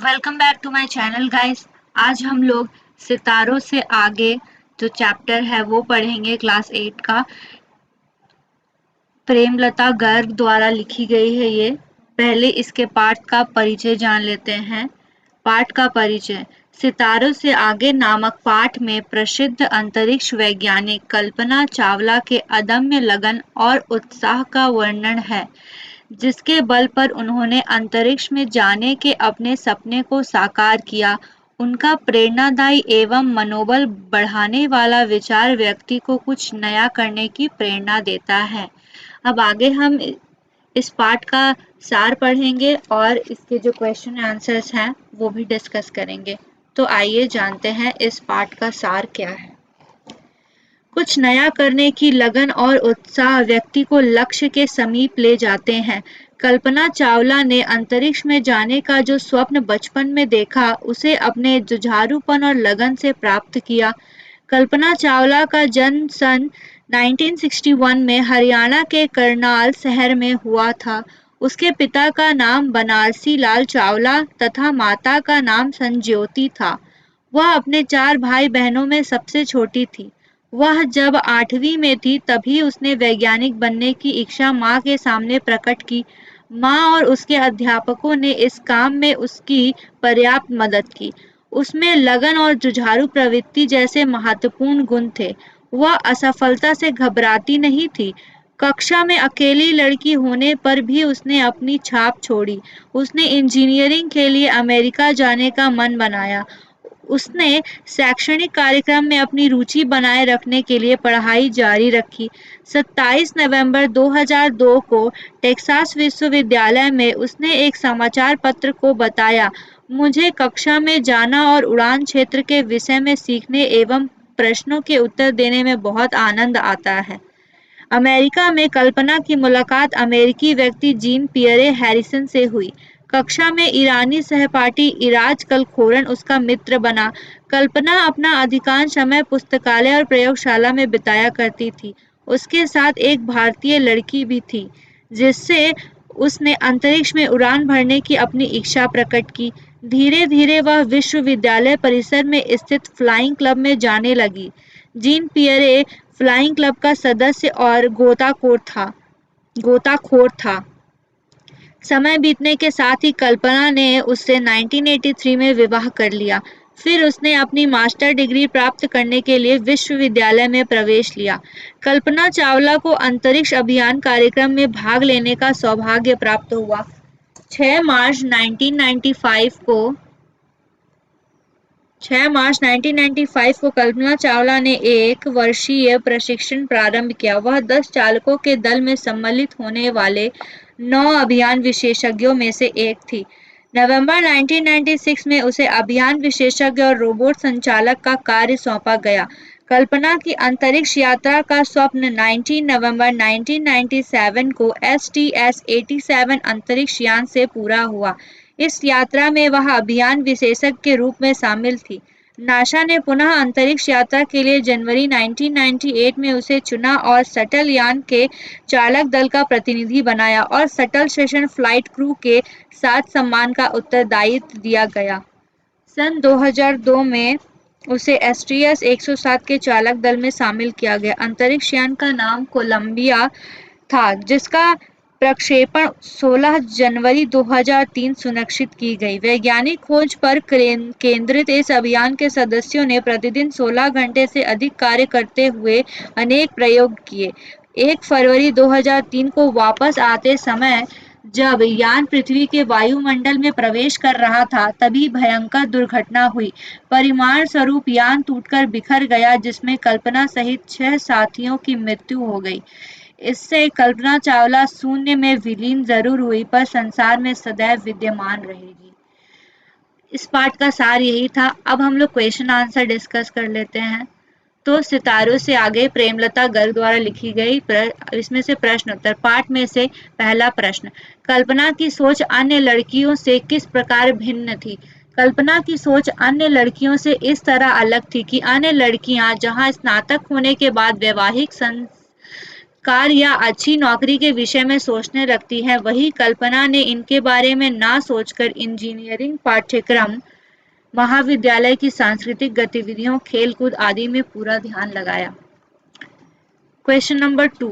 Welcome back to my channel guys. आज हम लोग सितारों से आगे जो चैप्टर है वो पढ़ेंगे क्लास 8 का। प्रेमलता गर्ग द्वारा लिखी गई है ये। पहले इसके पाठ का परिचय जान लेते हैं। पाठ का परिचय। सितारों से आगे नामक पाठ में प्रसिद्ध अंतरिक्ष वैज्ञानिक कल्पना चावला के अदम्य लगन और उत्साह का वर्णन है, जिसके बल पर उन्होंने अंतरिक्ष में जाने के अपने सपने को साकार किया। उनका प्रेरणादायी एवं मनोबल बढ़ाने वाला विचार व्यक्ति को कुछ नया करने की प्रेरणा देता है। अब आगे हम इस पाठ का सार पढ़ेंगे और इसके जो क्वेश्चन आंसर्स हैं वो भी डिस्कस करेंगे। तो आइए जानते हैं इस पाठ का सार क्या है। कुछ नया करने की लगन और उत्साह व्यक्ति को लक्ष्य के समीप ले जाते हैं। कल्पना चावला ने अंतरिक्ष में जाने का जो स्वप्न बचपन में देखा, उसे अपने जुझारूपन और लगन से प्राप्त किया। कल्पना चावला का जन्म सन 1961 में हरियाणा के करनाल शहर में हुआ था। उसके पिता का नाम बनारसी लाल चावला तथा माता का नाम संज्योति था। वह अपने 4 भाई-बहनों में सबसे छोटी थी। वह जब 8वीं में थी तभी उसने वैज्ञानिक बनने की इच्छा माँ के सामने प्रकट की। माँ और उसके अध्यापकों ने इस काम में उसकी पर्याप्त मदद की। उसमें लगन और जुझारू प्रवृत्ति जैसे महत्वपूर्ण गुण थे। वह असफलता से घबराती नहीं थी। कक्षा में अकेली लड़की होने पर भी उसने अपनी छाप छोड़ी। उसने इंजीनियरिंग के लिए अमेरिका जाने का मन बनाया। उसने शैक्षणिक कार्यक्रम में अपनी रुचि बनाए रखने के लिए पढ़ाई जारी रखी। 27 नवंबर 2002 को टेक्सास विश्वविद्यालय में उसने एक समाचार पत्र को बताया, मुझे कक्षा में जाना और उड़ान क्षेत्र के विषय में सीखने एवं प्रश्नों के उत्तर देने में बहुत आनंद आता है। अमेरिका में कल्पना की मुलाकात अमेरिकी व्यक्ति जीन पियरे हैरिसन से हुई। कक्षा में ईरानी सहपाठी इराज कलखोरन उसका मित्र बना। कल्पना अपना अधिकांश समय पुस्तकालय और प्रयोगशाला में बिताया करती थी। उसके साथ एक भारतीय लड़की भी थी, जिससे उसने अंतरिक्ष में उड़ान भरने की अपनी इच्छा प्रकट की। धीरे-धीरे वह विश्वविद्यालय परिसर में स्थित फ्लाइंग क्लब में जाने लगी। जीन पियरे फ्लाइंग क्लब का सदस्य और गोताखोर था। समय बीतने के साथ ही कल्पना ने उससे 1983 में विवाह कर लिया। फिर उसने अपनी मास्टर डिग्री प्राप्त करने के लिए विश्वविद्यालय में प्रवेश लिया। कल्पना चावला को अंतरिक्ष अभियान कार्यक्रम में भाग लेने का सौभाग्य प्राप्त हुआ। 6 मार्च 1995 को 6 मार्च 1995 को कल्पना चावला ने एक वर्षीय प्रशिक्षण प्रारंभ किया। वह 10 चालकों के दल में सम्मिलित होने वाले 9 अभियान विशेषज्ञों में से एक थी। नवंबर 1996 में उसे अभियान विशेषज्ञ और रोबोट संचालक का कार्य सौंपा गया। कल्पना की अंतरिक्ष यात्रा का स्वप्न 19 नवंबर 1997 को STS-87 अंतरिक्ष यान से पूरा हुआ। इस यात्रा में वह अभियान विशेषज्ञ के रूप में शामिल थी। नासा ने पुनः अंतरिक्ष यात्रा के लिए जनवरी 1998 में उसे चुना और शटल यान के चालक दल का प्रतिनिधि बनाया और शटल सेशन फ्लाइट क्रू के साथ सम्मान का उत्तरदायित्व दिया गया। सन 2002 में उसे एसटीएस 107 के चालक दल में शामिल किया गया। अंतरिक्ष यान का नाम कोलंबिया था, जिसका प्रक्षेपण 16 जनवरी 2003 सुनिश्चित की गई। वैज्ञानिक खोज पर केंद्रित इस अभियान के सदस्यों ने प्रतिदिन 16 घंटे से अधिक कार्य करते हुए अनेक प्रयोग किए। 1 फरवरी 2003 को वापस आते समय जब यान पृथ्वी के वायुमंडल में प्रवेश कर रहा था, तभी भयंकर दुर्घटना हुई। परिणाम स्वरूप यान टूटकर बिखर गया, जिसमें कल्पना सहित 6 साथियों की मृत्यु हो गई। इससे कल्पना चावला शून्य में विलीन जरूर हुई, पर संसार में सदैव विद्यमान रहेगी। इस पाठ का सार यही था। अब हम लोग क्वेश्चन आंसर डिस्कस कर लेते हैं। तो सितारों से आगे प्रेमलता गर्ग द्वारा लिखी गई इसमें से प्रश्न उत्तर। पाठ में से पहला प्रश्न, कल्पना की सोच अन्य लड़कियों से किस प्रकार भिन्न थी? कल्पना की सोच अन्य लड़कियों से इस तरह अलग थी कि अन्य लड़कियां जहां स्नातक होने के बाद वैवाहिक कार या अच्छी नौकरी के विषय में सोचने लगती है, वही कल्पना ने इनके बारे में ना सोचकर इंजीनियरिंग पाठ्यक्रम, महाविद्यालय की सांस्कृतिक गतिविधियों, खेलकूद आदि में पूरा ध्यान लगाया। क्वेश्चन नंबर 2,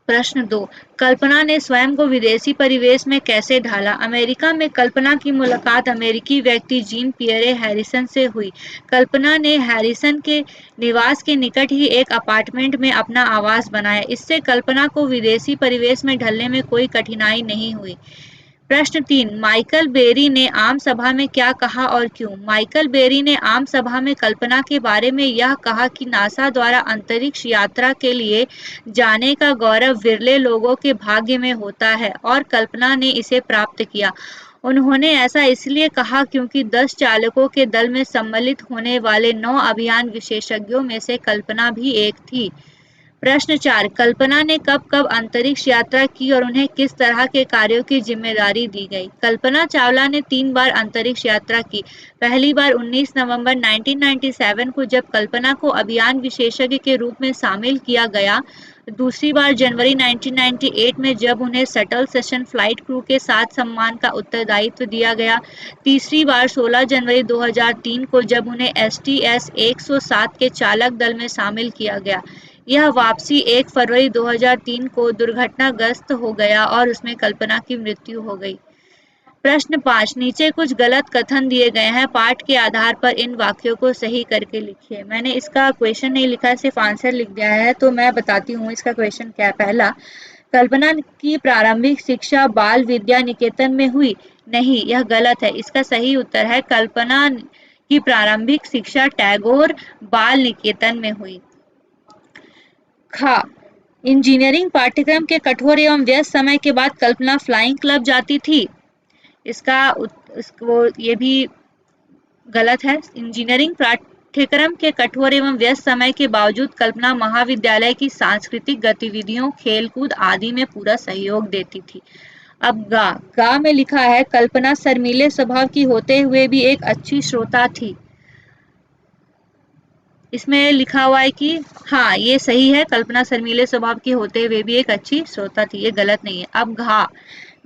प्रश्न 2, कल्पना ने स्वयं को विदेशी परिवेश में कैसे ढाला? अमेरिका में कल्पना की मुलाकात अमेरिकी व्यक्ति जीन पियरे हैरिसन से हुई। कल्पना ने हैरिसन के निवास के निकट ही एक अपार्टमेंट में अपना आवास बनाया। इससे कल्पना को विदेशी परिवेश में ढलने में कोई कठिनाई नहीं हुई। प्रश्न 3, माइकल बेरी ने आम सभा में क्या कहा और क्यों? माइकल बेरी ने आम सभा में कल्पना के बारे में यह कहा कि नासा द्वारा अंतरिक्ष यात्रा के लिए जाने का गौरव विरले लोगों के भाग्य में होता है और कल्पना ने इसे प्राप्त किया। उन्होंने ऐसा इसलिए कहा क्योंकि 10 चालकों के दल में सम्मिलित होने वाले 9 अभियान विशेषज्ञों में से कल्पना भी एक थी। प्रश्न 4, कल्पना ने कब कब अंतरिक्ष यात्रा की और उन्हें किस तरह के कार्यों की जिम्मेदारी दी गई? कल्पना चावला ने 3 बार अंतरिक्ष यात्रा की। पहली बार 19 नवंबर 1997 को जब कल्पना को अभियान विशेषज्ञ के रूप में शामिल किया गया। दूसरी बार जनवरी 1998 में जब उन्हें शटल सेशन फ्लाइट क्रू के साथ सम्मान का उत्तरदायित्व दिया गया। तीसरी बार 16 जनवरी 2003 को जब उन्हें STS 107 के चालक दल में शामिल किया गया। यह वापसी 1 फरवरी 2003 को दुर्घटनाग्रस्त हो गया और उसमें कल्पना की मृत्यु हो गई। प्रश्न 5, नीचे कुछ गलत कथन दिए गए हैं, पाठ के आधार पर इन वाक्यों को सही करके लिखिए। मैंने इसका क्वेश्चन नहीं लिखा है, सिर्फ आंसर लिख दिया है, तो मैं बताती हूँ इसका क्वेश्चन क्या है। पहला, कल्पना की प्रारंभिक शिक्षा बाल विद्या निकेतन में हुई? नहीं, यह गलत है। इसका सही उत्तर है कल्पना की प्रारंभिक शिक्षा टैगोर बाल निकेतन में हुई। खा, इंजीनियरिंग पाठ्यक्रम के कठोर एवं व्यस्त समय के बाद कल्पना फ्लाइंग क्लब जाती थी? ये भी गलत है। इंजीनियरिंग पाठ्यक्रम के कठोर एवं व्यस्त समय के बावजूद कल्पना महाविद्यालय की सांस्कृतिक गतिविधियों, खेलकूद आदि में पूरा सहयोग देती थी। अब गा में लिखा है कल्पना शर्मीले स्वभाव की होते हुए भी एक अच्छी श्रोता थी। इसमें लिखा हुआ है कि हाँ, ये सही है, कल्पना शर्मीले स्वभाव की होते हुए भी एक अच्छी श्रोता थी, ये गलत नहीं है। अब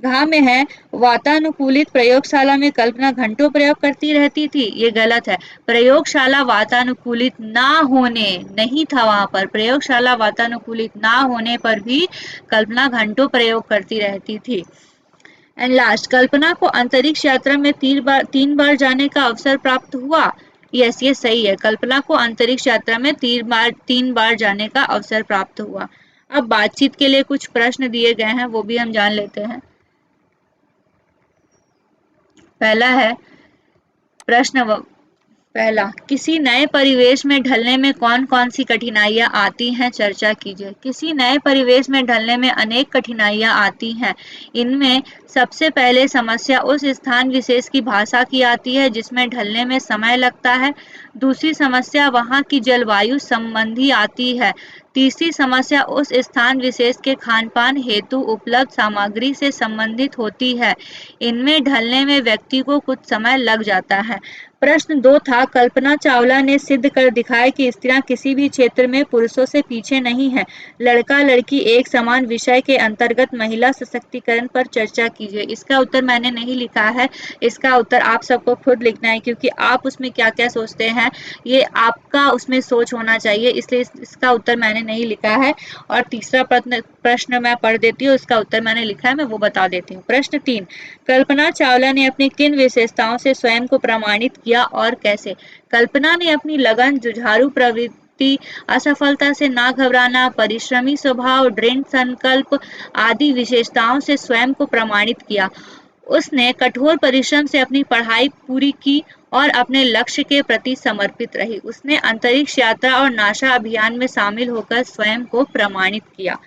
घा में है वातानुकूलित प्रयोगशाला में कल्पना घंटों प्रयोग करती रहती थी, ये गलत है। प्रयोगशाला वातानुकूलित ना होने नहीं था, वहां पर प्रयोगशाला वातानुकूलित ना होने पर भी कल्पना घंटों प्रयोग करती रहती थी। एंड लास्ट, कल्पना को अंतरिक्ष यात्रा में 3 बार जाने का अवसर प्राप्त हुआ? यस, ये सही है, कल्पना को अंतरिक्ष यात्रा में 3 बार जाने का अवसर प्राप्त हुआ। अब बातचीत के लिए कुछ प्रश्न दिए गए हैं, वो भी हम जान लेते हैं। पहला है पहला, किसी नए परिवेश में ढलने में कौन कौन सी कठिनाइयां आती हैं, चर्चा कीजिए। किसी नए परिवेश में ढलने में अनेक कठिनाइयां आती हैं। इनमें सबसे पहले समस्या उस स्थान विशेष की भाषा की आती है जिसमें ढलने में समय लगता है। दूसरी समस्या वहां की जलवायु संबंधी आती है। तीसरी समस्या उस स्थान विशेष के खान पान हेतु उपलब्ध सामग्री से संबंधित होती है। इनमें ढलने में व्यक्ति को कुछ समय लग जाता है। प्रश्न 2 था, कल्पना चावला ने सिद्ध कर दिखाया कि स्त्रियां किसी भी क्षेत्र में पुरुषों से पीछे नहीं है। लड़का लड़की एक समान विषय के अंतर्गत महिला सशक्तिकरण पर चर्चा कीजिए। इसका उत्तर मैंने नहीं लिखा है, इसका उत्तर आप सबको खुद लिखना है, क्योंकि आप उसमें क्या क्या सोचते हैं ये आपका उसमें सोच होना चाहिए, इसलिए इसका उत्तर मैंने नहीं लिखा है। और तीसरा प्रश्न मैं पढ़ देती हूँ, इसका उत्तर मैंने लिखा है, मैं वो बता देती हूँ। प्रश्न 3, कल्पना चावला ने अपनी किन विशेषताओं से स्वयं को प्रमाणित किया और कैसे? कल्पना ने अपनी लगन, जुझारू प्रवृत्ति, असफलता से ना घबराना, परिश्रमी स्वभाव, दृढ़ संकल्प आदि विशेषताओं से स्वयं को प्रमाणित किया। उसने कठोर परिश्रम से अपनी पढ़ाई पूरी की और अपने लक्ष्य के प्रति समर्पित रही। उसने अंतरिक्ष यात्रा और नासा अभियान में शामिल होकर स्वयं को प्रमाणित किया।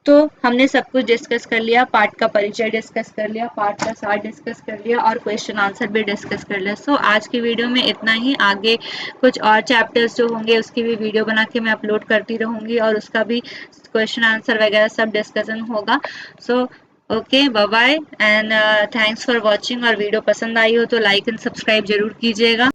तो हमने सब कुछ डिस्कस कर लिया, पार्ट का परिचय डिस्कस कर लिया, पार्ट का सार डिस्कस कर लिया और क्वेश्चन आंसर भी डिस्कस कर लिया। सो आज की वीडियो में इतना ही। आगे कुछ और चैप्टर्स जो होंगे उसकी भी वीडियो बना के मैं अपलोड करती रहूंगी और उसका भी क्वेश्चन आंसर वगैरह सब डिस्कशन होगा। So okay, bye bye and thanks for watching. और वीडियो पसंद आई हो तो लाइक एंड सब्सक्राइब जरूर कीजिएगा।